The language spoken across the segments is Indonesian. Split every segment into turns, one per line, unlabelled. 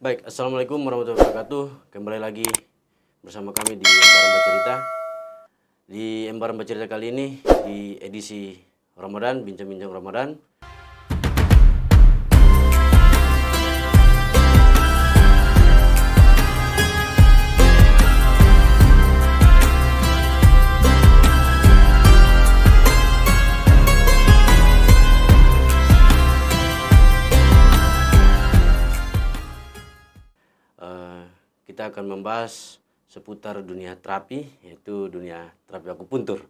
Baik, Assalamualaikum warahmatullahi wabarakatuh. Kembali lagi bersama kami di Embaran Bercerita. Di Embaran Bercerita kali ini, di edisi Ramadan, Bincang-Bincang Ramadan. Kita akan membahas seputar dunia terapi, yaitu dunia terapi akupuntur.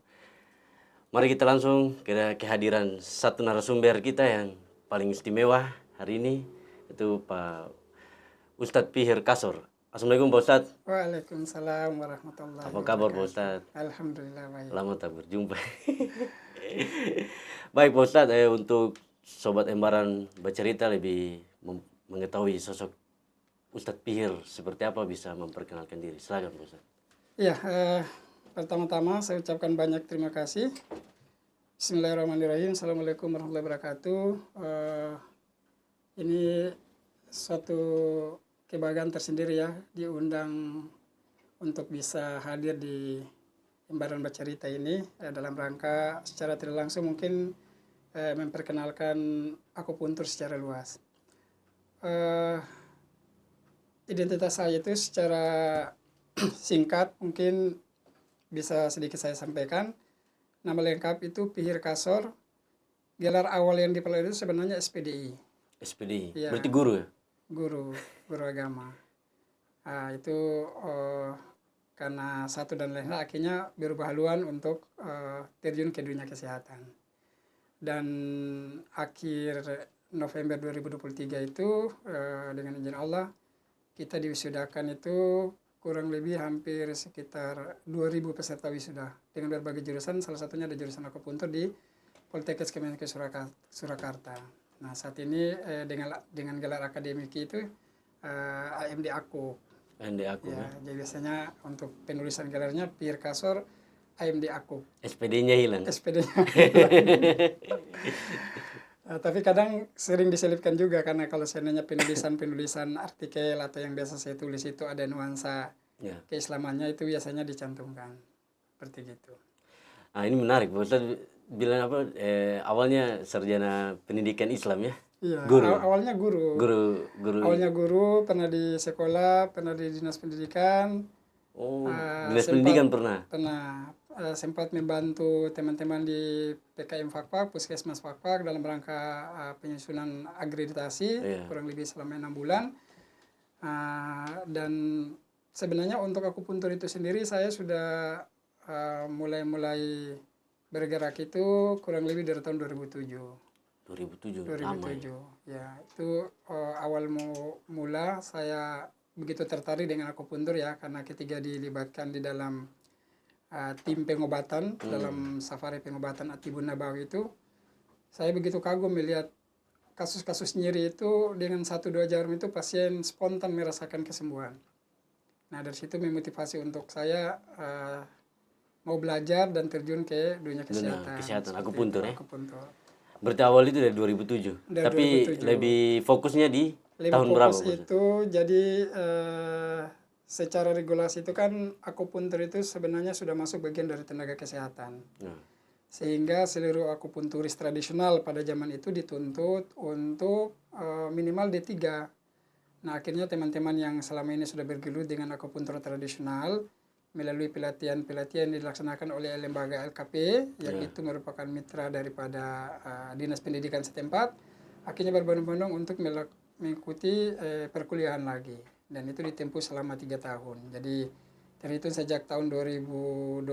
Mari kita langsung ke kehadiran satu narasumber kita yang paling istimewa hari ini, itu Pak Ustadz Pihir Kasor. Assalamualaikum Pak Ustadz.
Waalaikumsalam warahmatullahi
Apa kabar Pak
wabarakatuh.
Ustadz?
Alhamdulillah baik.
Lama tak berjumpa. Baik Pak Ustadz, untuk Sobat Embaran Bercerita lebih mengetahui sosok Ustadz Pihir seperti apa, bisa memperkenalkan diri. Silakan Pak Ustadz.
Ya, pertama-tama saya ucapkan banyak terima kasih. Bismillahirrahmanirrahim. Assalamualaikum warahmatullahi wabarakatuh. Ini suatu kebahagiaan tersendiri ya, diundang untuk bisa hadir di Embaran Bercerita ini dalam rangka secara tidak langsung mungkin memperkenalkan akupuntur secara luas. Identitas saya itu secara singkat mungkin bisa sedikit saya sampaikan. Nama lengkap itu Pihir Kasor. Gelar awal yang diperoleh itu sebenarnya SPDI.
SPDI,
Ya,
berarti guru ya?
guru agama. Itu karena satu dan lain hal akhirnya berubah haluan untuk terjun ke dunia kesehatan. Dan akhir November 2023 itu dengan izin Allah kita diwisudakan itu kurang lebih hampir sekitar 2.000 peserta wisuda dengan berbagai jurusan, salah satunya ada jurusan akupuntur di Poltekkes Kemenkes Surakarta. Nah, saat ini dengan gelar akademik itu AMD Aku.
AMD Aku
Ya,
ya.
jadi biasanya untuk penulisan gelarnya Pihir Kasor AMD Aku.
SPD-nya hilang.
SPD-nya. Tapi kadang sering diselipkan juga karena kalau seandainya penulisan artikel atau yang biasa saya tulis itu ada nuansa
Ya.
keislamannya, itu biasanya dicantumkan seperti gitu.
Ini menarik, Pak Ustadz bilang apa? Awalnya sarjana pendidikan Islam ya?
Iya,
Guru.
awalnya guru.
Guru.
Awalnya guru, pernah di sekolah, pernah di dinas pendidikan.
Oh, dinas pendidikan pernah.
Sempat membantu teman-teman di PKM Fakfak, Puskesmas Fakfak dalam rangka penyusunan akreditasi kurang lebih selama 6 bulan. Dan sebenarnya untuk akupuntur itu sendiri saya sudah mulai bergerak itu kurang lebih dari tahun 2007.
2007.
Ya, itu awal mula saya begitu tertarik dengan akupuntur ya, karena ketika dilibatkan di dalam tim pengobatan dalam safari pengobatan Atibun Nabawi itu, saya begitu kagum melihat kasus-kasus nyeri itu dengan 1-2 jarum itu pasien spontan merasakan kesembuhan. Nah, dari situ memotivasi untuk saya mau belajar dan terjun ke dunia kesehatan.
Kesehatan, akupuntur ya.
Akupuntur.
Berarti awal itu dari 2007.
Dari
Tapi
2007.
lebih fokusnya di tahun berapa?
Itu jadi secara regulasi itu kan akupuntur itu sebenarnya sudah masuk bagian dari tenaga kesehatan. Sehingga seluruh akupunturis tradisional pada zaman itu dituntut untuk minimal D3. Nah, akhirnya teman-teman yang selama ini sudah bergelut dengan akupuntur tradisional melalui pelatihan-pelatihan yang dilaksanakan oleh lembaga LKP yang itu merupakan mitra daripada dinas pendidikan setempat, akhirnya berbondong-bondong untuk mengikuti perkuliahan lagi, dan itu ditempuh selama 3 tahun. Jadi dari itu sejak tahun 2021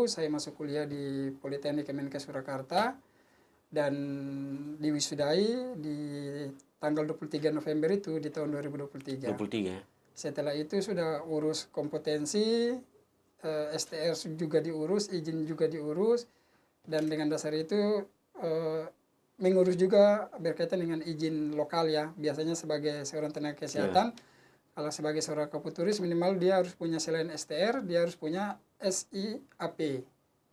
saya masuk kuliah di Politeknik Kemenkes Surakarta dan diwisudai di tanggal 23 November itu di tahun 2023.
23 ya.
Setelah itu sudah urus kompetensi, STR juga diurus, izin juga diurus, dan dengan dasar itu mengurus juga berkaitan dengan izin lokal ya. Biasanya sebagai seorang tenaga kesehatan, kalau sebagai seorang akupunturis minimal dia harus punya, selain STR, dia harus punya SIAP,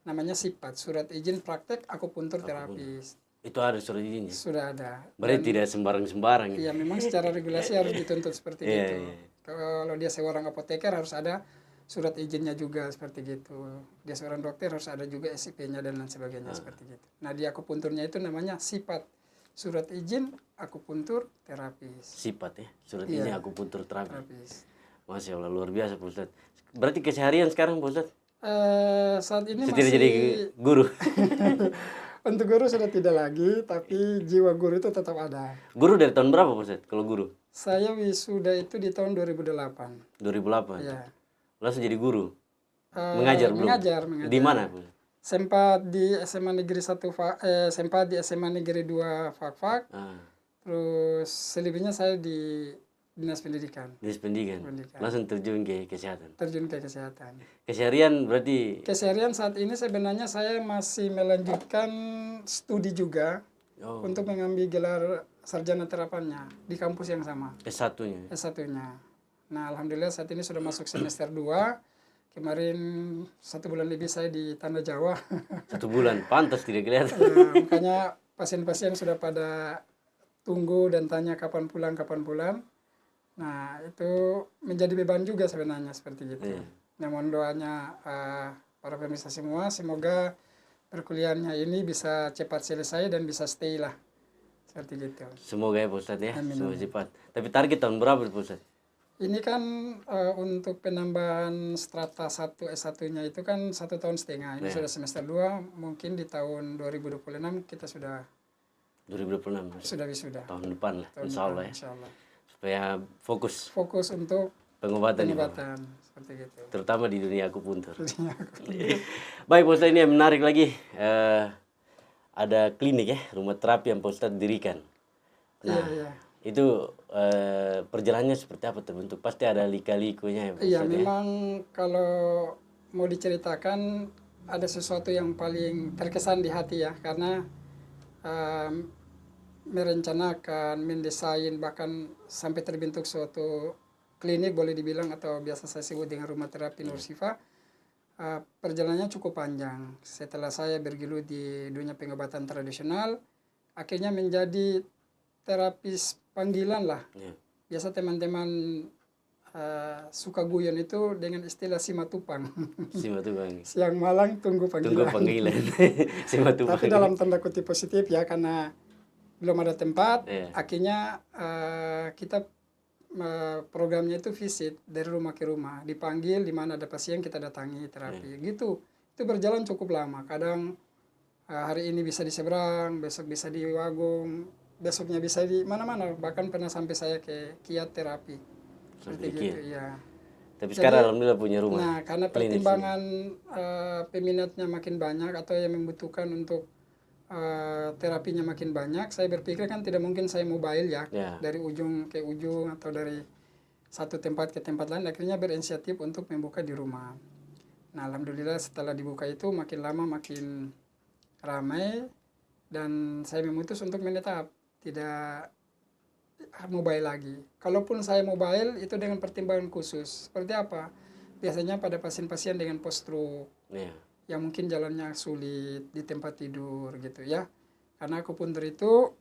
namanya SIPAT, Surat Izin Praktek Akupuntur Terapis.
Itu ada surat izinnya.
Sudah ada.
Berarti tidak sembarang-sembarang.
Iya, memang secara regulasi harus dituntut seperti
Iya,
gitu.
iya.
Kalau dia seorang apoteker harus ada surat izinnya juga seperti gitu. Dia seorang dokter harus ada juga SIP-nya dan lain sebagainya seperti gitu. Nah, di akupunturnya itu namanya SIPAT. Surat izin akupuntur terapis.
Sifat ya, surat
Iya.
ini akupuntur terapi.
Terapis.
Masya Allah, luar biasa Pak Ustadz. Berarti keseharian sekarang Pak Ustadz?
Saat ini
Saya tidak
masih
jadi guru.
untuk guru sudah tidak lagi, tapi jiwa guru itu tetap ada.
Guru dari tahun berapa Pak Ustadz kalau guru?
Saya wisuda itu di tahun 2008.
2008.
Ya.
Langsung jadi guru.
Eh,
Mengajar belum?
mengajar.
Di mana Pak Ustadz?
Sempat di SMA Negeri 1 sempat di SMA Negeri 2 Fakfak.
Ah,
Terus selebihnya saya di Dinas Pendidikan.
Dinas Pendidikan.
Pendidikan.
Langsung terjun ke kesehatan.
Terjun ke kesehatan.
Keseharian berarti
Keseharian saat ini sebenarnya saya masih melanjutkan studi juga untuk mengambil gelar sarjana terapannya di kampus yang sama,
S1-nya.
S1-nya. Nah, alhamdulillah saat ini sudah masuk semester 2. Kemarin 1 bulan lebih saya di Tanah Jawa.
1 bulan, pantas tidak kelihatan.
Ya, makanya pasien-pasien sudah pada tunggu dan tanya kapan pulang, kapan pulang. Nah, itu menjadi beban juga sebenarnya seperti gitu.
Iya.
Nah, mohon doanya para pemirsa semua, semoga perkuliahannya ini bisa cepat selesai dan bisa stay lah. Seperti gitu.
Semoga ya Pak Ustadz ya,
Amin,
semoga cepat. Tapi target tahun berapa Pak Ustadz?
Ini kan untuk penambahan strata 1 S1-nya itu kan 1,5 tahun. Ini sudah semester 2, mungkin di tahun 2026 kita sudah
2026.
wisuda.
Tahun depan lah,
Tahun
insya Allah
depan,
ya.
insya Allah.
Supaya fokus
Fokus untuk
pengobatan ya, Pak.
pengobatan seperti gitu.
Terutama di dunia akupuntur. Baik Pak Ustadz, ini yang menarik lagi. Ada klinik ya, rumah terapi yang Pak Ustadz dirikan. Nah,
Iya.
itu perjalanannya seperti apa terbentuk? Pasti ada lika-likunya ya Pak
Iya,
Ustadz ya.
memang kalau mau diceritakan ada sesuatu yang paling terkesan di hati ya, karena merencanakan, mendesain, bahkan sampai terbentuk suatu klinik boleh dibilang atau biasa saya sebut dengan rumah terapi Nur Sifa. Perjalanannya cukup panjang. Setelah saya bergelut di dunia pengobatan tradisional, akhirnya menjadi terapis panggilan lah.
Ya.
Biasa teman-teman suka guyon itu dengan istilah simatupang.
Simatupang.
Siang malang tunggu panggilan.
Tunggu panggilan. Simatupang.
Tapi dalam tanda kutip positif ya, karena belum ada tempat,
Iya.
akhirnya kita programnya itu visit dari rumah ke rumah, dipanggil di mana ada pasien kita datangi terapi. Gitu. Itu berjalan cukup lama. Kadang hari ini bisa di seberang, besok bisa di Wagong, besoknya bisa di mana-mana. Bahkan pernah sampai saya ke Kiat terapi. Seperti
Sampai
gitu,
Kiat.
ya.
Tapi sekarang alhamdulillah punya rumah.
Nah, karena
klinis.
pertimbangan peminatnya makin banyak atau yang membutuhkan untuk terapinya makin banyak, saya berpikir kan tidak mungkin saya mobile ya,
Ya.
dari ujung ke ujung atau dari satu tempat ke tempat lain. Akhirnya berinisiatif untuk membuka di rumah. Nah, alhamdulillah setelah dibuka itu makin lama makin ramai dan saya memutus untuk menetap, tidak mobile lagi. Kalaupun saya mobile itu dengan pertimbangan khusus. Seperti apa? Biasanya pada pasien-pasien dengan post-stroke
Ya.
yang mungkin jalannya sulit di tempat tidur gitu ya. Karena akupuntur itu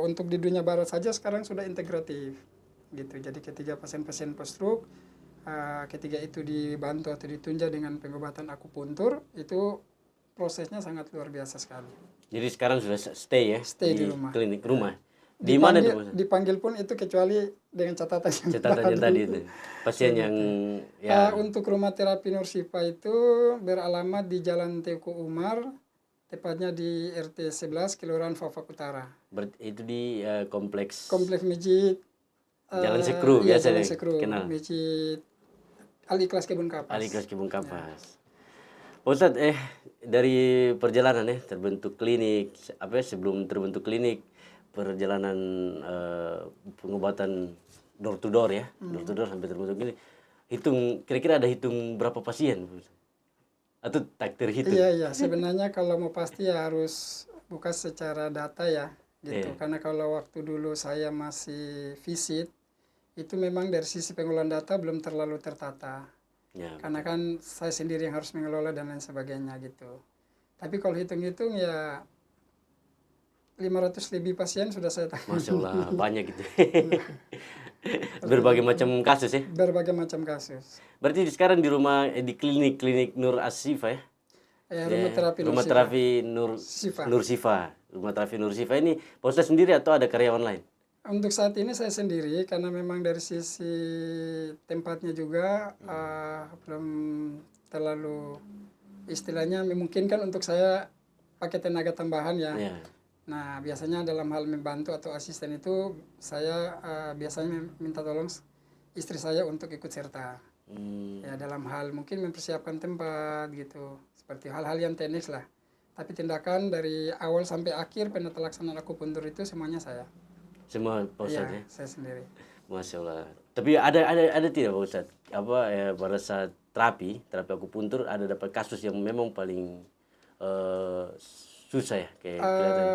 untuk di dunia barat saja sekarang sudah integratif gitu. Jadi ketika pasien-pasien post-stroke ketika itu dibantu atau ditunjang dengan pengobatan akupuntur, itu prosesnya sangat luar biasa sekali.
Jadi sekarang sudah stay ya?
Stay di rumah.
Klinik rumah. Di mana itu?
Dipanggil pun itu kecuali dengan catatan yang
Catatannya tadi itu. Pasien yang ya
untuk rumah terapi Nur Sifa itu beralamat di Jalan Teguh Umar, tepatnya di RT 11 Kelurahan Fafak Utara.
itu di kompleks
Kompleks Masjid
Jalan Sekru
iya,
biasa
Jalan
deh,
Sekru,
kenal.
Masjid Al-Ikhlas Kebun Kapas.
Al-Ikhlas Kebun Kapas. Pak Ustadz, dari perjalanan terbentuk klinik, sebelum terbentuk klinik, perjalanan pengobatan door to door ya, door to door sampai terbentuk ini, kira-kira ada hitung berapa pasien, atau tak terhitung?
Iya, sebenarnya kalau mau pasti ya harus buka secara data ya, gitu. Karena kalau waktu dulu saya masih visit, itu memang dari sisi pengelolaan data belum terlalu tertata.
Ya.
Karena kan saya sendiri yang harus mengelola dan lain sebagainya gitu. Tapi kalau hitung-hitung ya 500 lebih pasien sudah saya tangani.
Masya Allah, banyak gitu. Berbagai macam kasus ya.
Berbagai macam kasus.
Berarti sekarang di rumah, di klinik Nur Asifa ya?
Rumah terapi Nur
Rumah
Sifa.
terapi
Sifa.
Nur Sifa. Rumah terapi Nur Sifa ini Pak Ustadz sendiri atau ada karyawan lain?
Untuk saat ini saya sendiri karena memang dari sisi tempatnya juga belum terlalu istilahnya memungkinkan untuk saya pakai tenaga tambahan ya.
Ya.
Nah biasanya dalam hal membantu atau asisten itu saya biasanya minta tolong istri saya untuk ikut serta. Ya dalam hal mungkin mempersiapkan tempat gitu, seperti hal-hal yang teknis lah. Tapi tindakan dari awal sampai akhir penata-laksanaan akupuntur itu semuanya saya.
Semua Pak Ustadz ya?
Saya sendiri.
Masya Allah. Tapi ada tidak Pak Ustadz? Apa ya, pada saat terapi akupuntur ada dapat kasus yang memang paling susah ya kayak kelihatan.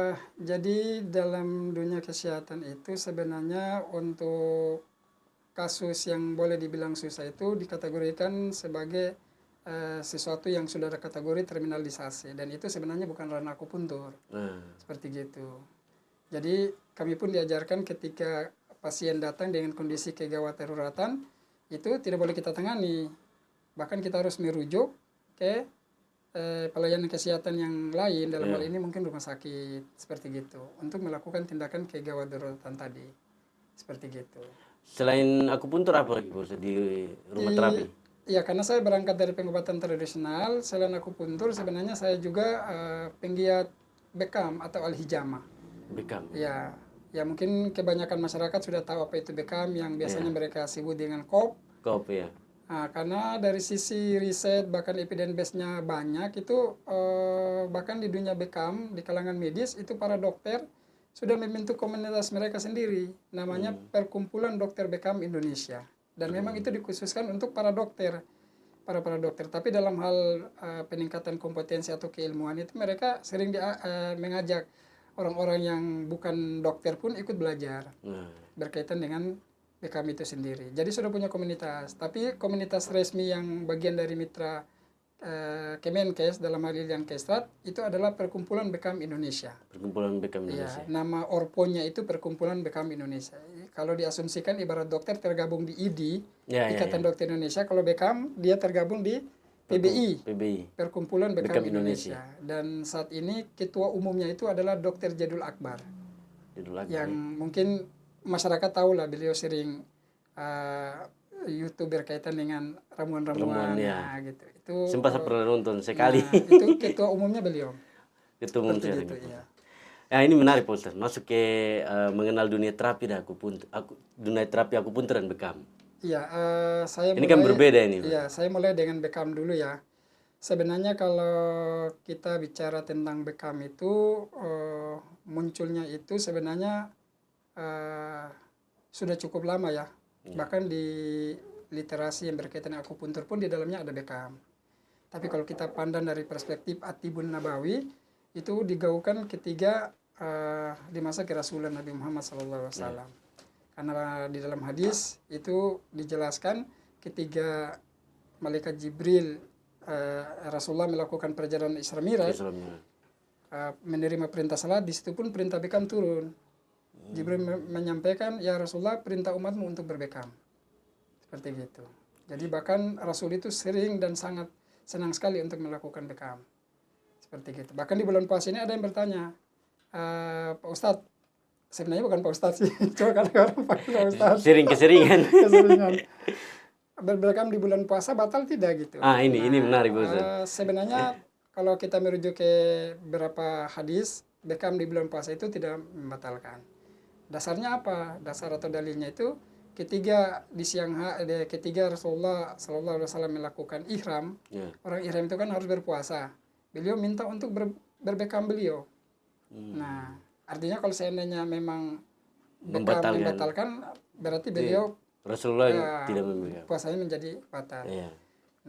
Jadi dalam dunia kesehatan itu sebenarnya untuk kasus yang boleh dibilang susah itu dikategorikan sebagai sesuatu yang sudah ada kategori terminalisasi, dan itu sebenarnya bukan ranah akupuntur. Seperti gitu. Jadi kami pun diajarkan ketika pasien datang dengan kondisi kegawat daruratan itu tidak boleh kita tangani, bahkan kita harus merujuk ke pelayanan kesehatan yang lain, dalam hal ini mungkin rumah sakit seperti gitu, untuk melakukan tindakan kegawat daruratan tadi seperti gitu.
Selain akupuntur apa lagi Pak Ustadz di rumah terapi?
Ya karena saya berangkat dari pengobatan tradisional, selain akupuntur sebenarnya saya juga penggiat bekam atau al-hijamah.
Bekam.
Ya mungkin kebanyakan masyarakat sudah tahu apa itu bekam yang biasanya mereka sebut dengan kop.
Kop ya.
Nah, karena dari sisi riset bahkan evidence base-nya banyak itu bahkan di dunia bekam di kalangan medis itu para dokter sudah membentuk komunitas mereka sendiri, namanya Perkumpulan Dokter Bekam Indonesia, dan memang itu dikhususkan untuk para dokter, para dokter. Tapi dalam hal peningkatan kompetensi atau keilmuan itu mereka sering mengajak orang-orang yang bukan dokter pun ikut belajar berkaitan dengan bekam itu sendiri. Jadi sudah punya komunitas, tapi komunitas resmi yang bagian dari mitra Kemenkes dalam hal ini yang Kestrat itu adalah Perkumpulan Bekam Indonesia.
Perkumpulan Bekam Indonesia.
Ya, nama orponya itu Perkumpulan Bekam Indonesia. Kalau diasumsikan ibarat dokter tergabung di ID, Ikatan Dokter Indonesia, kalau bekam dia tergabung di PBI, Perkumpulan Bekam Indonesia. Dan saat ini ketua umumnya itu adalah Dr. Jadul Akbar. Yang mungkin masyarakat tahu lah, beliau sering YouTube berkaitan dengan ramuan-ramuan gitu. Itu
sempat saya pernah nonton sekali.
Nah, itu ketua umumnya beliau.
Ketua umum
gitu, ya.
Nah, ini menarik Pak Ustadz, masuk ke mengenal dunia terapi dan akupuntur, dunia terapi akupuntur dan bekam.
Iya, saya
ini kan berbeda ini.
Iya, saya mulai dengan bekam dulu ya. Sebenarnya kalau kita bicara tentang bekam itu munculnya itu sebenarnya sudah cukup lama ya. Bahkan di literasi yang berkaitan dengan akupuntur pun di dalamnya ada bekam. Tapi kalau kita pandang dari perspektif At-Tibun Nabawi, itu digaungkan ketiga di masa kerasulan Nabi Muhammad SAW. Karena di dalam hadis itu dijelaskan ketika malaikat Jibril Rasulullah melakukan perjalanan Isra Mi'raj, menerima perintah salat, di situ pun perintah bekam turun. Jibril menyampaikan, ya Rasulullah, perintah umatmu untuk berbekam. Seperti gitu. Jadi bahkan Rasul itu sering dan sangat senang sekali untuk melakukan bekam. Seperti gitu. Bahkan di bulan puasa ini ada yang bertanya, Pak Ustadz, sebenarnya bukan Pak Ustadz sih, cuma kadang-kadang Pak Ustadz.
Keseringan.
Berbekam di bulan puasa batal tidak gitu.
Ini menarik Pak Ustadz.
Sebenarnya kalau kita merujuk ke beberapa hadis, bekam di bulan puasa itu tidak membatalkan. Dasarnya apa? Dasar atau dalilnya itu ketika di siang hari, ketika Rasulullah SAW melakukan ihram, orang ihram itu kan harus berpuasa. Beliau minta untuk berbekam beliau. Nah, artinya kalau seandainya memang bekam membatalkan, berarti beliau
Rasulullah tidak membekam.
Puasanya menjadi batal.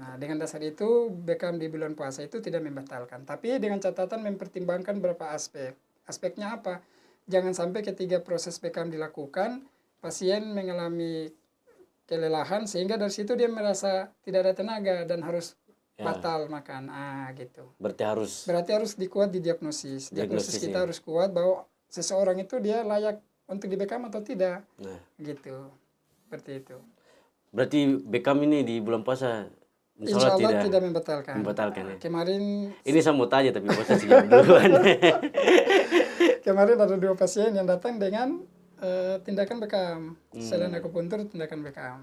Nah, dengan dasar itu bekam di bulan puasa itu tidak membatalkan. Tapi dengan catatan mempertimbangkan beberapa aspek. Aspeknya apa? Jangan sampai ketika proses bekam dilakukan, pasien mengalami kelelahan sehingga dari situ dia merasa tidak ada tenaga dan harus batal makan. Gitu.
Berarti harus
dikuat di diagnosis. Diagnosis kita harus kuat bahwa seseorang itu dia layak untuk di Beckham atau tidak.
Nah,
Gitu. Seperti itu.
berarti Beckham ini di bulan puasa
Insya Allah tidak membatalkan.
membatalkan ya.
Kemarin
Ini saya mau tanya tapi Pak Ustadz sejauh duluan.
kemarin ada 2 pasien yang datang dengan tindakan Beckham. Selain akupuntur, tindakan Beckham.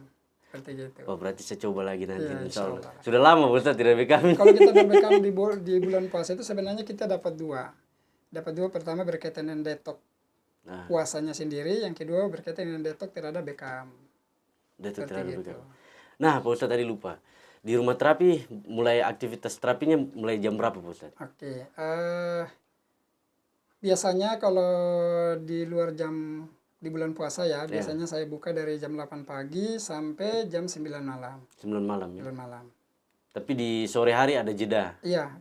Seperti gitu.
Oh berarti saya coba lagi nanti
Iya,
insya Allah.
insya
Sudah lama Pak Ustadz tidak Beckham.
Kalau kita berbekam di bulan puasa itu sebenarnya kita dapat 2. Dapat 2, pertama berkaitan dengan detok
Nah,
puasanya sendiri, yang kedua berkaitan dengan detok terhadap Beckham.
Detok
Seperti
terhadap
gitu.
Beckham. Nah Pak Ustadz tadi lupa. Di rumah terapi mulai aktivitas terapinya mulai jam berapa Pak Ustadz?
Oke. Biasanya kalau di luar jam di bulan puasa ya, biasanya saya buka dari jam 8 pagi sampai jam 9 malam.
9 malam ya.
9 malam.
Tapi di sore hari ada jeda.
Iya,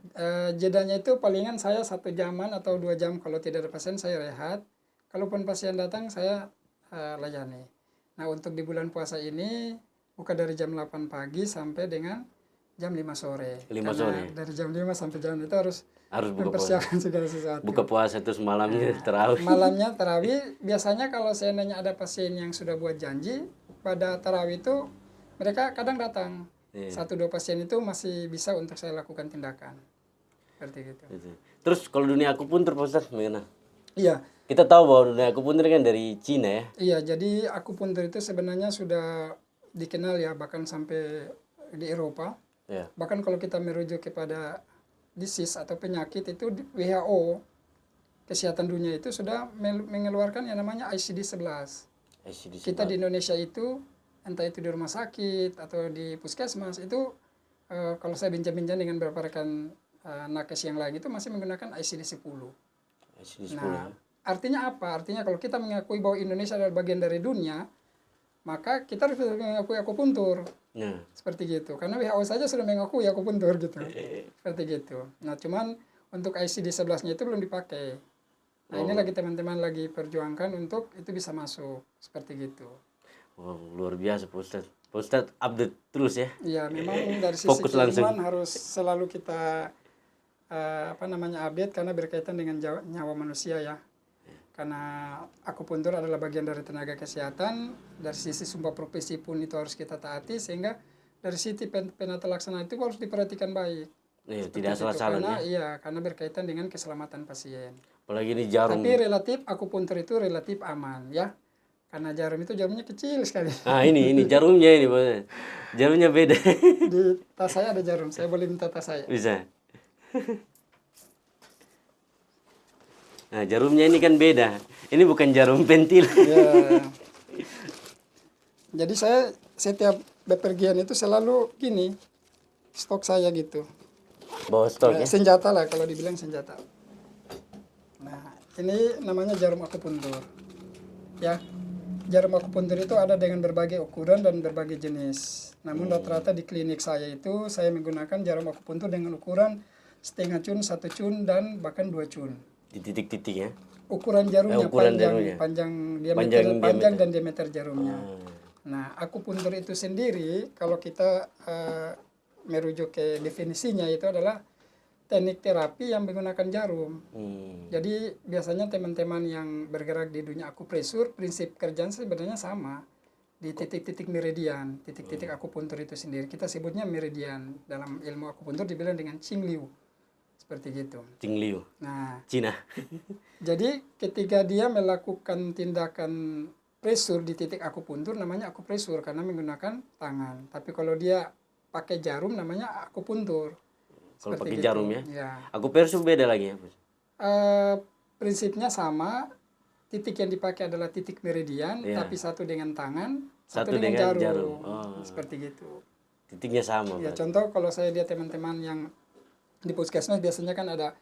jedanya itu palingan saya 1 jaman atau 2 jam. Kalau tidak ada pasien saya rehat. Kalaupun pasien datang saya layani. Nah untuk di bulan puasa ini buka dari jam 8 pagi sampai dengan jam 5 sore.
5
Karena
sore.
dari jam 5 sampai jam itu harus
Harus buka puasa.
mempersiapkan segala sesuatu.
Buka puasa terus malamnya terawih.
Malamnya tarawih, biasanya kalau seandainya ada pasien yang sudah buat janji, pada tarawih itu mereka kadang datang.
Iya.
1-2 pasien itu masih bisa untuk saya lakukan tindakan. Seperti gitu.
Gitu. Terus kalau dunia akupuntur Pak Ustadz gimana?
Iya,
Kita tahu bahwa dunia akupuntur kan dari Cina ya.
iya. Jadi akupuntur itu sebenarnya sudah dikenal ya, bahkan sampai di Eropa.
Ya.
Bahkan kalau kita merujuk kepada disease atau penyakit itu WHO, Kesehatan Dunia itu sudah mengeluarkan yang namanya ICD-11. Kita di Indonesia itu, entah itu di rumah sakit atau di puskesmas, itu kalau saya bincang-bincang dengan beberapa rekan nakes yang lain itu masih menggunakan ICD-10.
ICD-10
Nah,
ya.
artinya apa? Artinya kalau kita mengakui bahwa Indonesia adalah bagian dari dunia, maka kita harus mengakui akupuntur.
Nah,
Seperti gitu. Karena WHO saja sudah mengakui akupuntur gitu. Seperti gitu. Nah, cuman untuk ICD-11-nya itu belum dipakai. Nah, ini lagi teman-teman lagi perjuangkan untuk itu bisa masuk. Seperti gitu.
wow, luar biasa Pak Ustadz. Pak Ustadz update terus ya.
Ya, memang dari sisi
Fokus langsung.
keilmuan harus selalu kita update karena berkaitan dengan nyawa manusia ya. Karena akupuntur adalah bagian dari tenaga kesehatan, dari sisi sumpah profesi pun itu harus kita taati, sehingga dari sisi penata laksana itu harus diperhatikan baik.
Iya,
Seperti
tidak
itu.
salah-salah
Karena
ya.
iya, karena berkaitan dengan keselamatan pasien.
Apalagi ini jarum.
Tapi relatif akupuntur itu relatif aman ya. Karena jarum itu jarumnya kecil sekali.
Ah ini jarumnya ini Pak Ustadz. Jarumnya beda.
Di tas saya ada jarum, saya boleh minta tas saya.
Bisa. Nah, jarumnya ini kan beda. Ini bukan jarum pentil.
Ya. Jadi saya setiap bepergian itu selalu gini, stok saya gitu.
Bawa stok ya.
Senjata lah kalau dibilang senjata. Nah, ini namanya jarum akupuntur. Ya. Jarum akupuntur itu ada dengan berbagai ukuran dan berbagai jenis. Namun rata-rata di klinik saya itu saya menggunakan jarum akupuntur dengan ukuran setengah cun, 1 cun, dan bahkan 2 cun.
Di titik-titik ya.
Ukuran jarumnya,
ukuran
panjang,
jarumnya.
panjang dan diameter jarumnya.
Ah,
Nah, akupuntur itu sendiri kalau kita merujuk ke definisinya itu adalah teknik terapi yang menggunakan jarum. Jadi biasanya teman-teman yang bergerak di dunia akupresur, prinsip kerjaan sebenarnya sama. Di titik-titik meridian, titik-titik akupuntur itu sendiri. Kita sebutnya meridian. Dalam ilmu akupuntur dibilang dengan Qingliu. Seperti gitu.
Qingliu.
Nah,
Cina.
jadi ketika dia melakukan tindakan presur di titik akupuntur namanya akupresur karena menggunakan tangan. Tapi kalau dia pakai jarum namanya akupuntur.
Kalau
Seperti
pakai
gitu.
jarum ya.
Ya.
Aku persu beda lagi ya.
Prinsipnya sama. Titik yang dipakai adalah titik meridian,
Ya.
tapi satu dengan tangan,
Satu
satu dengan
dengan
jarum.
jarum. Oh.
Seperti gitu.
Titiknya sama.
Ya,
Pak.
contoh kalau saya lihat teman-teman yang di puskesmas biasanya kan ada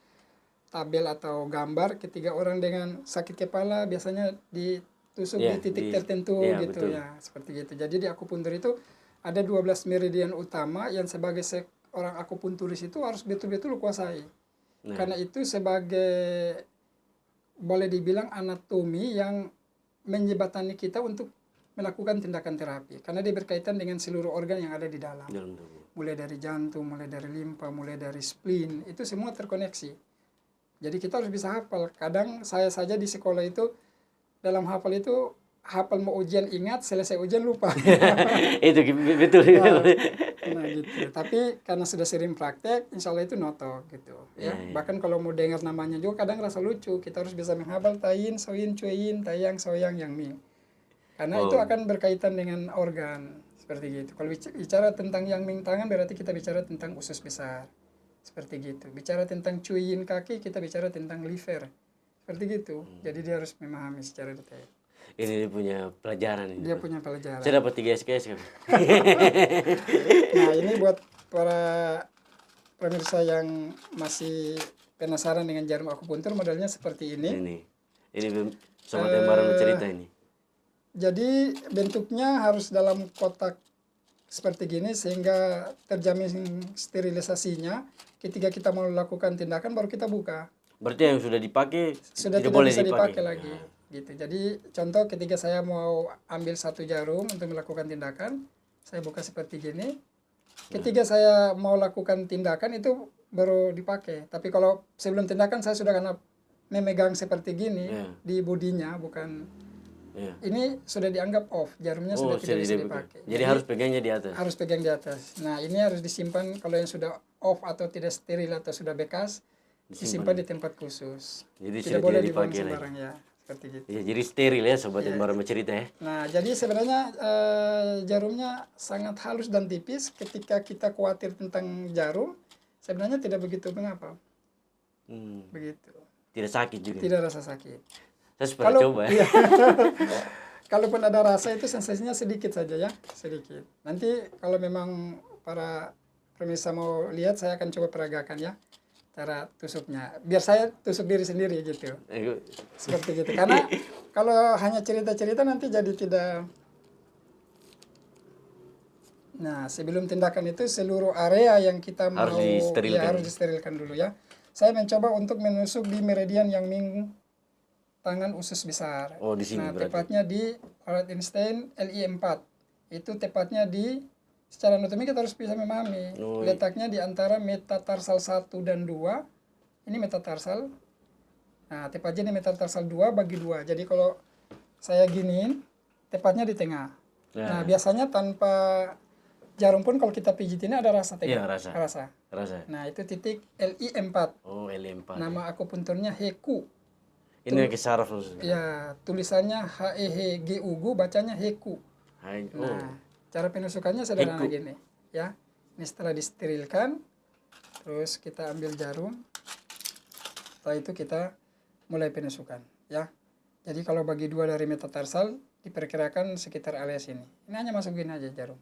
tabel atau gambar ketiga orang dengan sakit kepala biasanya ditusuk
Ya,
di titik
di-
tertentu
ya,
gitu
betul.
ya, seperti gitu. Jadi di akupuntur itu ada 12 meridian utama yang sebagai seorang akupunturis itu harus betul-betul kuasai.
Nah.
Karena itu sebagai boleh dibilang anatomi yang menjembatani kita untuk melakukan tindakan terapi karena dia berkaitan dengan seluruh organ yang ada di dalam.
Dalam tubuh.
Mulai dari jantung, mulai dari limpa, mulai dari spleen, itu semua terkoneksi. Jadi kita harus bisa hafal. Kadang saya saja di sekolah itu dalam hafal itu hafal mau ujian ingat, selesai ujian lupa.
Itu betul.
Nah gitu. Tapi karena sudah sering praktek, insya Allah itu noto gitu. Ya. Bahkan kalau mau dengar namanya juga kadang rasa lucu. Kita harus bisa menghafal tayin, soyin, cuyin, tayang, soyang, yang ming. Karena itu akan berkaitan dengan organ seperti gitu. Kalau bicara tentang yang ming tangan berarti kita bicara tentang usus besar. Seperti gitu. Bicara tentang cuyin kaki, kita bicara tentang liver. Seperti gitu. Jadi dia harus memahami secara detail.
Ini dia punya pelajaran ini.
Dia punya pelajaran.
Saya dapat 3 SKS kan.
Nah, ini buat para pemirsa yang masih penasaran dengan jarum akupuntur, modelnya seperti ini.
Ini sobat yang baru bercerita ini.
Jadi bentuknya harus dalam kotak seperti gini sehingga terjamin sterilisasinya. Ketika kita mau lakukan tindakan baru kita buka.
Berarti yang sudah dipakai
Sudah tidak
boleh
bisa
dipakai
lagi. Gitu. Jadi contoh ketika saya mau ambil satu jarum untuk melakukan tindakan, saya buka seperti gini. Ketika saya mau lakukan tindakan itu baru dipakai. Tapi kalau sebelum tindakan saya sudah karena memegang seperti gini di bodinya, bukan ini sudah dianggap off, jarumnya sudah tidak bisa dipakai.
Jadi harus pegangnya di atas.
Harus pegang di atas. Nah ini harus disimpan kalau yang sudah off atau tidak steril atau sudah bekas, disimpan di tempat khusus.
Jadi
tidak boleh dibuang sembarang ya. Seperti gitu.
Ya, jadi steril ya sobat yang baru bercerita ya.
Nah, jadi sebenarnya jarumnya sangat halus dan tipis. Ketika kita khawatir tentang jarum, sebenarnya tidak begitu mengapa. Begitu.
Tidak sakit juga.
Tidak rasa sakit.
Saya pernah coba ya.
Kalaupun ada rasa itu sensasinya sedikit saja ya, sedikit. Nanti kalau memang para pemirsa mau lihat, saya akan coba peragakan ya. Cara tusuknya biar saya tusuk diri sendiri gitu seperti gitu karena kalau hanya cerita-cerita nanti jadi tidak. Nah sebelum tindakan itu seluruh area yang kita mau harus disterilkan dulu ya. Saya mencoba untuk menusuk di meridian yang ming tangan usus besar.
Di sini
nah
berarti.
tepatnya di Albert Einstein LI4 itu tepatnya di. Secara anatomi kita harus bisa memahami letaknya di antara metatarsal 1 dan 2. Ini metatarsal. Nah, tepatnya ini metatarsal 2 bagi 2. Jadi kalau saya giniin, tepatnya di tengah. Nah, biasanya tanpa jarum pun kalau kita pijit ini ada rasa tengah.
Iya, rasa.
Nah, itu titik LI4.
LI4.
Nama akupunturnya Heku.
Ini ke saraf.
Ya, tulisannya HEHGUGU, bacanya Heku. Nah, cara penusukannya sederhana gini, ya. Ini setelah disterilkan, terus kita ambil jarum. Setelah itu kita mulai penusukan, ya. Jadi kalau bagi 2 dari metatarsal diperkirakan sekitar area sini. Ini hanya masukin aja jarum.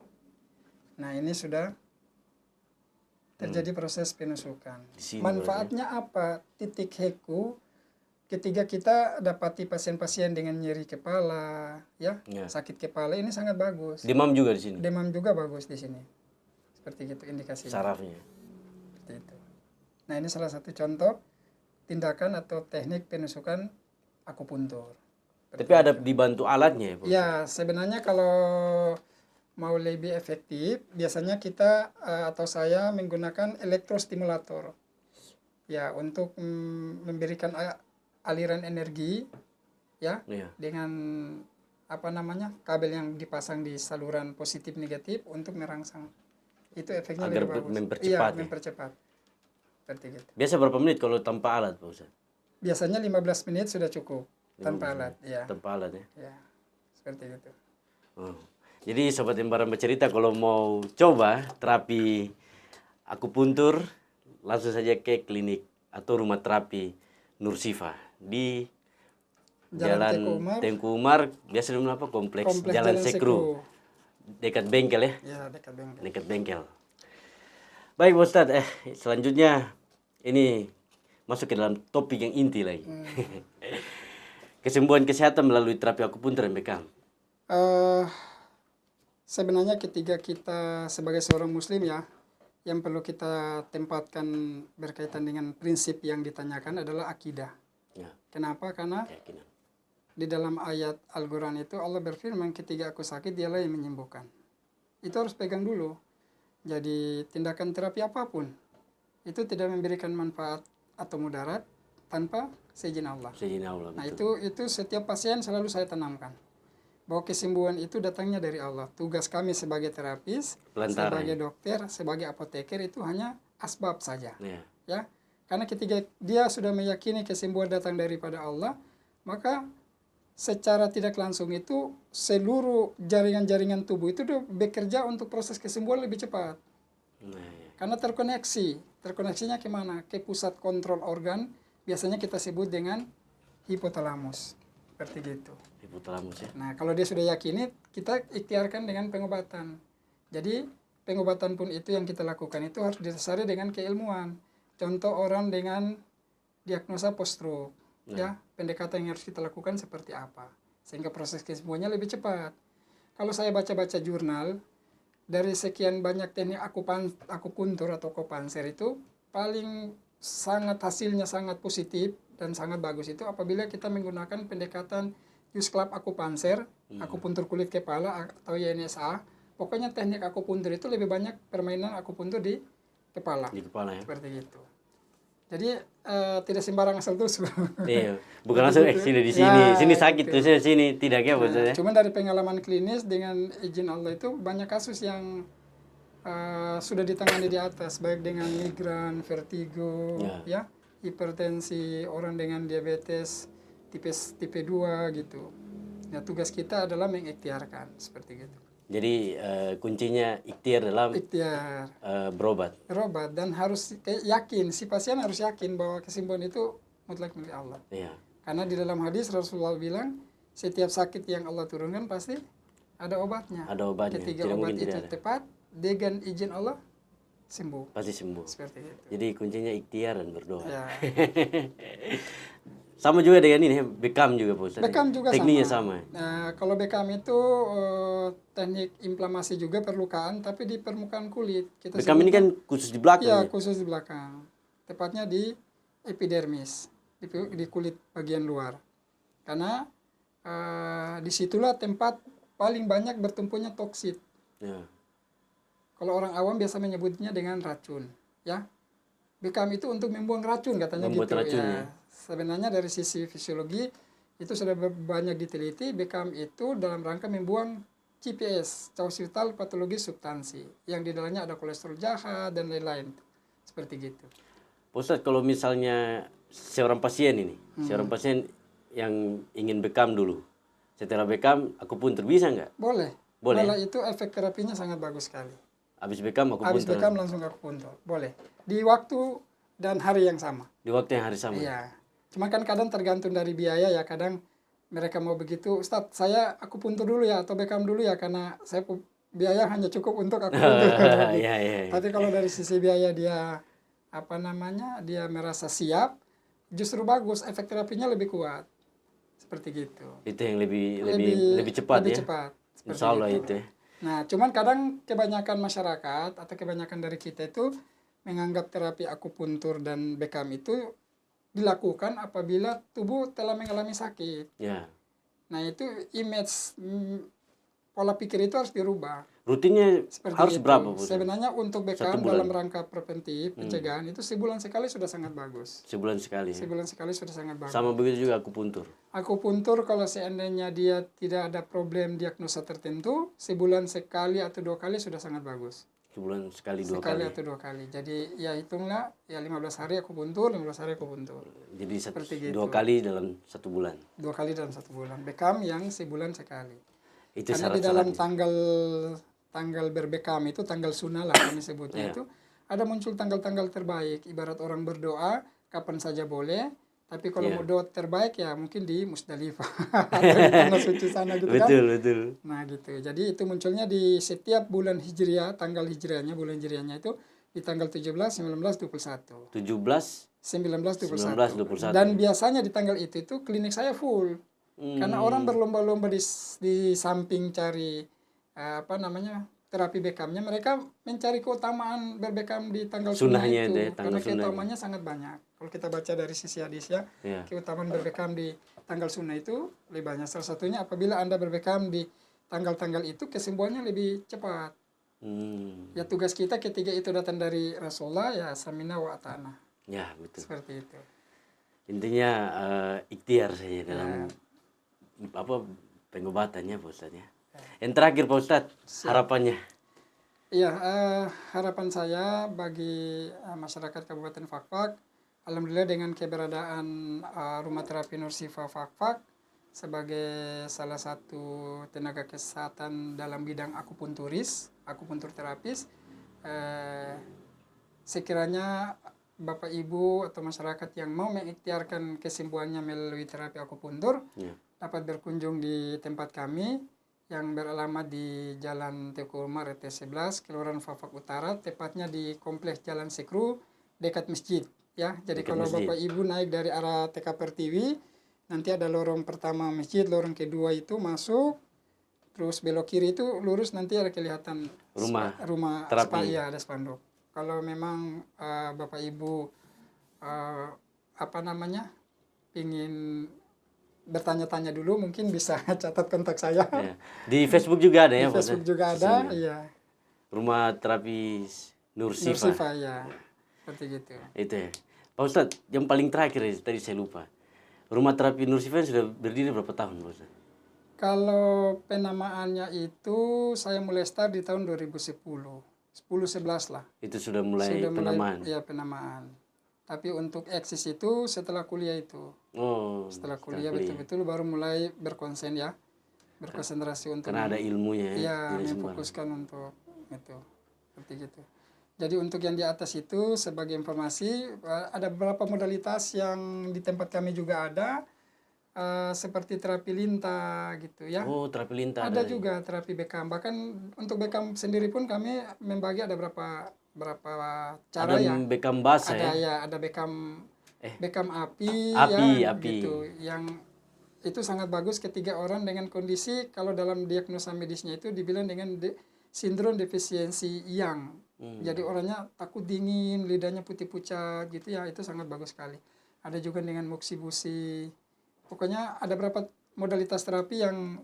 Nah ini sudah terjadi proses penusukan. Manfaatnya apa? Titik Heku. Ketika kita dapati pasien-pasien dengan nyeri kepala, ya, sakit kepala ini sangat bagus.
Demam juga di sini.
Demam juga bagus di sini. Seperti gitu indikasinya.
Sarafnya.
Seperti itu. Nah, ini salah satu contoh tindakan atau teknik penusukan akupuntur.
Tapi ada dibantu alatnya ya, Pak?
Ya, sebenarnya kalau mau lebih efektif, biasanya kita atau saya menggunakan elektrostimulator. Ya, untuk memberikan aliran energi ya dengan kabel yang dipasang di saluran positif negatif untuk merangsang itu efeknya
agar
lebih bagus.
mempercepat.
Mempercepat seperti gitu.
Biasa berapa menit kalau tanpa alat Pak Ustaz?
Biasanya 15 menit sudah cukup tanpa alat ya.
Tanpa alat ya.
Ya seperti itu.
Jadi sobat yang baru bercerita kalau mau coba terapi akupuntur langsung saja ke klinik atau rumah terapi Nur Sifa di Jalan Tengku Umar, biasa namanya apa? Kompleks Jalan Sekru. Dekat bengkel ya?
Ya, dekat bengkel.
Dekat bengkel. Baik Ustaz, selanjutnya ini masuk ke dalam topik yang inti lagi. Kesembuhan kesehatan melalui terapi akupuntur MBK.
Sebenarnya ketika kita sebagai seorang muslim ya, yang perlu kita tempatkan berkaitan dengan prinsip yang ditanyakan adalah akidah. Ya. Kenapa? Karena di dalam ayat Al-Quran itu Allah berfirman ketika aku sakit dialah yang menyembuhkan. Itu harus pegang dulu. Jadi tindakan terapi apapun itu tidak memberikan manfaat atau mudarat tanpa seizin Allah.
Seizin Allah.
Nah
Betul.
itu setiap pasien selalu saya tanamkan bahwa kesembuhan itu datangnya dari Allah. Tugas kami sebagai terapis,
Pelantara,
sebagai dokter, sebagai apoteker itu hanya asbab saja.
Ya.
Ya, karena ketika dia sudah meyakini kesembuhan datang daripada Allah, maka secara tidak langsung itu seluruh jaringan-jaringan tubuh itu bekerja untuk proses kesembuhan lebih cepat.
Nah, ya.
Karena terkoneksinya kemana? Ke pusat kontrol organ, biasanya kita sebut dengan hipotalamus, seperti gitu.
Hipotalamus ya.
Nah, kalau dia sudah yakini, kita ikhtiarkan dengan pengobatan. Jadi, pengobatan pun itu yang kita lakukan itu harus didasari dengan keilmuan. Contoh orang dengan diagnosa post-stroke, ya, pendekatan yang harus kita lakukan seperti apa, sehingga proses kesembuhannya lebih cepat. Kalau saya baca-baca jurnal, dari sekian banyak teknik akupuntur atau kopanser itu, paling hasilnya sangat positif dan sangat bagus itu apabila kita menggunakan pendekatan Hughes Club akupanser, akupuntur kulit kepala atau YNSA. Pokoknya teknik akupuntur itu lebih banyak permainan akupuntur di kepala.
Di kepala ya.
Seperti itu. Jadi tidak sembarang asal tusuk.
Iya, bukan langsung sini di sini, sini sakit tuh sini tidak ya maksudnya.
Cuman dari pengalaman klinis dengan izin Allah itu banyak kasus yang sudah ditangani di atas, baik dengan migran, vertigo, ya, hipertensi, orang dengan diabetes tipe 2 gitu. Nah, tugas kita adalah mengikhtiarkan seperti gitu.
Jadi kuncinya ikhtiar dalam berobat.
Berobat dan harus yakin, si pasien harus yakin bahwa kesembuhan itu mutlak milik Allah.
Iya.
Karena di dalam hadis Rasulullah bilang setiap sakit yang Allah turunkan pasti ada obatnya.
Ada obatnya.
Ketika obat itu tepat dengan izin Allah sembuh.
Pasti sembuh.
Seperti itu.
Jadi kuncinya ikhtiar dan berdoa.
Ya.
Sama juga dengan ini, Bekam juga Pak Ustaz.
Bekam juga
tekniknya sama.
Nah, kalau Bekam itu teknik inflamasi juga perlukaan, tapi di permukaan kulit.
Bekam ini kan khusus di belakang.
Iya, khusus di belakang. Tepatnya di epidermis, di kulit bagian luar. Karena disitulah tempat paling banyak bertumpunya toksit.
Ya.
Kalau orang awam biasa menyebutnya dengan racun, ya. Bekam itu untuk membuang racun katanya.
Membuat
gitu
racun,
ya. Sebenarnya dari sisi fisiologi itu sudah banyak diteliti. Bekam itu dalam rangka membuang CPS, causatal patologi substansi, yang di dalamnya ada kolesterol jahat dan lain-lain, seperti gitu.
Ustaz, kalau misalnya seorang pasien ini, seorang pasien yang ingin Bekam dulu, setelah Bekam akupuntur bisa nggak?
Boleh.
Boleh.
Malah itu efek terapinya sangat bagus sekali.
Habis Bekam akupuntur.
Habis Bekam langsung akupuntur, boleh. Di waktu dan hari yang sama.
Di waktu yang hari sama.
Iya. Cuma kan kadang tergantung dari biaya ya, kadang mereka mau begitu, Ustadz saya akupuntur dulu ya atau Bekam dulu ya karena saya biaya hanya cukup untuk akupuntur.
Iya.
Tapi kalau dari sisi biaya dia dia merasa siap, justru bagus, efek terapinya lebih kuat. Seperti gitu.
Itu yang lebih cepat
lebih
ya.
Cepat.
Insya Allah itu ya.
Nah, cuman kadang kebanyakan masyarakat atau kebanyakan dari kita itu menganggap terapi akupuntur dan Bekam itu dilakukan apabila tubuh telah mengalami sakit.
Ya.
Nah, itu image pola pikir itu harus dirubah.
Rutinnya
seperti
harus
itu.
berapa, Bu?
Sebenarnya untuk Bekam dalam rangka preventif, pencegahan itu sebulan sekali sudah sangat bagus.
Sebulan sekali.
Sebulan sekali sudah sangat bagus.
Sama begitu juga akupuntur.
Akupuntur kalau seandainya dia tidak ada problem diagnosa tertentu, sebulan sekali atau 2 kali sudah sangat bagus.
Sebulan sekali 2 kali.
Sekali atau 2 kali. Jadi ya hitunglah ya 15 hari akupuntur, 15 hari akupuntur.
Jadi
seperti
2 kali dalam 1 bulan.
2 kali dalam 1 bulan. Bekam yang sebulan sekali.
Itu
karena di dalam tanggal berbekam itu tanggal sunnah lah kami sebutnya itu ada muncul tanggal-tanggal terbaik. Ibarat orang berdoa kapan saja boleh. Tapi kalau mau doa terbaik ya mungkin di Musdalifah atau di tanah suci sana gitu kan.
Betul.
Nah gitu. Jadi itu munculnya di setiap bulan Hijriah, tanggal Hijriahnya, bulan Hijriahnya itu di tanggal 17, 19, 21.
17, 19, 21.
Dan biasanya di tanggal itu klinik saya full. Karena orang berlomba-lomba di samping cari terapi Bekamnya, mereka mencari keutamaan berbekam di tanggal
sunnahnya
itu.
Tanggal
karena keutamaannya sangat banyak. Kalau kita baca dari sisi hadis keutamaan berbekam di tanggal sunnah itu lebih banyak. Salah satunya apabila Anda berbekam di tanggal-tanggal itu, kesembuhannya lebih cepat. Ya tugas kita ketika itu datang dari Rasulullah, ya samina wa ata'na.
Ya, betul.
Seperti itu.
Intinya ikhtiar saja dalam apa pengobatannya Pak Ustadz ya. Yang terakhir Pak Ustadz, harapannya.
Iya, harapan saya bagi masyarakat Kabupaten Fakfak, alhamdulillah dengan keberadaan Rumah Terapi Nursifa Fakfak sebagai salah satu tenaga kesehatan dalam bidang akupuntur terapis, sekiranya Bapak Ibu atau masyarakat yang mau mengikhtiarkan kesembuhannya melalui terapi akupuntur dapat berkunjung di tempat kami yang beralamat di Jalan Teguh Umar RT 11 Kelurahan Fakfak Utara, tepatnya di Kompleks Jalan Sekru dekat masjid ya. Jadi
Dekat
kalau
masjid.
Bapak Ibu naik dari arah TK Pertiwi, nanti ada lorong pertama masjid, lorong kedua itu masuk, terus belok kiri itu lurus, nanti ada kelihatan rumah
terapi.
ada spanduk. Kalau memang Bapak Ibu ingin bertanya-tanya dulu, mungkin bisa catat kontak saya.
Ya. Di Facebook juga ada
Di
ya Pak
Facebook
Ustadz?
juga ada, iya.
Rumah Terapi Nursifa.
Nursifa ya, seperti gitu.
Itu ya. Pak Ustadz, yang paling terakhir tadi saya lupa. Rumah Terapi Nursifa sudah berdiri berapa tahun Pak Ustadz?
Kalau penamaannya itu saya mulai start di tahun 2010. 10-11 lah.
Itu sudah mulai penamaan?
Iya, penamaan. Tapi untuk eksis itu setelah kuliah itu.
Oh,
Setelah kuliah betul-betul baru mulai berkonsentrasi untuk
karena ada ilmunya
ya, memfokuskan untuk itu. Seperti gitu. Jadi untuk yang di atas itu sebagai informasi, ada beberapa modalitas yang di tempat kami juga ada, seperti terapi linta gitu ya.
Oh, terapi linta
ada juga terapi bekam. Bahkan untuk bekam sendiri pun kami membagi ada berapa cara
ada
ya.
bekam basah
Ada
ya?
ada bekam api
Api.
gitu. Yang itu sangat bagus ketika orang dengan kondisi, kalau dalam diagnosa medisnya itu dibilang dengan sindrom defisiensi yang. Jadi orangnya takut dingin, lidahnya putih pucat gitu ya, itu sangat bagus sekali. Ada juga dengan moksibusi. Pokoknya ada beberapa modalitas terapi yang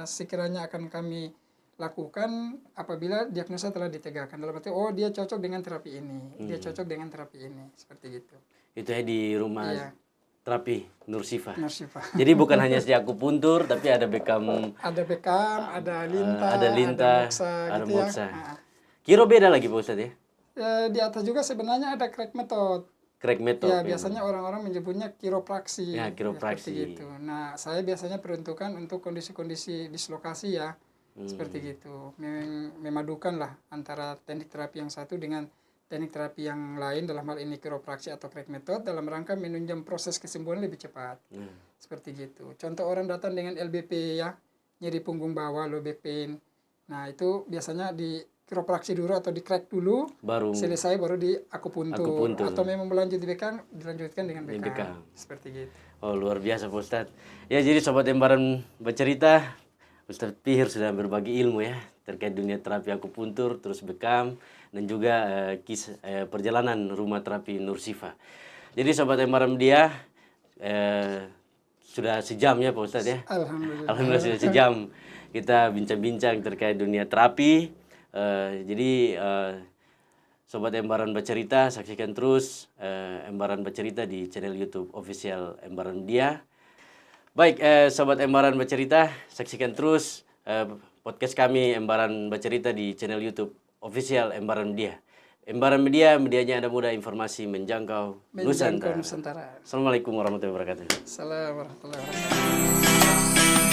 sekiranya akan kami lakukan apabila diagnosa telah ditegakkan. Dalam arti, oh dia cocok dengan terapi ini, dia cocok dengan terapi ini, seperti gitu.
Itu ya di rumah terapi Nursifa. Jadi bukan hanya sejak akupuntur, tapi ada bekam.
Ada bekam, ada linta,
ada
gitu
moksa.
ya.
Kiro beda lagi Pak Ustadz ya?
Di atas juga sebenarnya ada crack method.
Crack method.
Ya, biasanya orang-orang menyebutnya kiropraksi.
Ya, kiropraksi.
Seperti gitu. Nah, saya biasanya peruntukan untuk kondisi-kondisi dislokasi ya. Seperti gitu. Memadukan lah antara teknik terapi yang satu dengan teknik terapi yang lain, dalam hal ini kiropraksi atau crack method, dalam rangka menunjang proses kesembuhan lebih cepat. Seperti gitu. Contoh orang datang dengan LBP ya, nyeri punggung bawah, low back pain. Nah, itu biasanya di kiropraksi dulu atau di crack dulu, selesai baru di akupuntur. Atau memang dilanjutkan dengan bekam. Seperti gitu.
Oh, luar biasa Pak Ustadz. Ya, jadi Sobat Embaran bercerita, Ustadz Pihir sudah berbagi ilmu ya terkait dunia terapi akupuntur, terus bekam, dan juga perjalanan rumah terapi Nursifa. Jadi Sobat Embaran dia sudah sejam ya Pak Ustadz ya? Alhamdulillah sudah sejam kita bincang-bincang terkait dunia terapi. Jadi Sobat Embaran Bercerita, saksikan terus Embaran Bercerita di channel YouTube official Embaran Media. Baik, Sobat Embaran Bercerita, saksikan terus podcast kami Embaran Bercerita di channel YouTube official Embaran Media. Embaran Media, medianya Anda mudah, informasi menjangkau Nusantara.
Nusantara.
Assalamualaikum warahmatullahi wabarakatuh.
Assalamualaikum warahmatullahi wabarakatuh.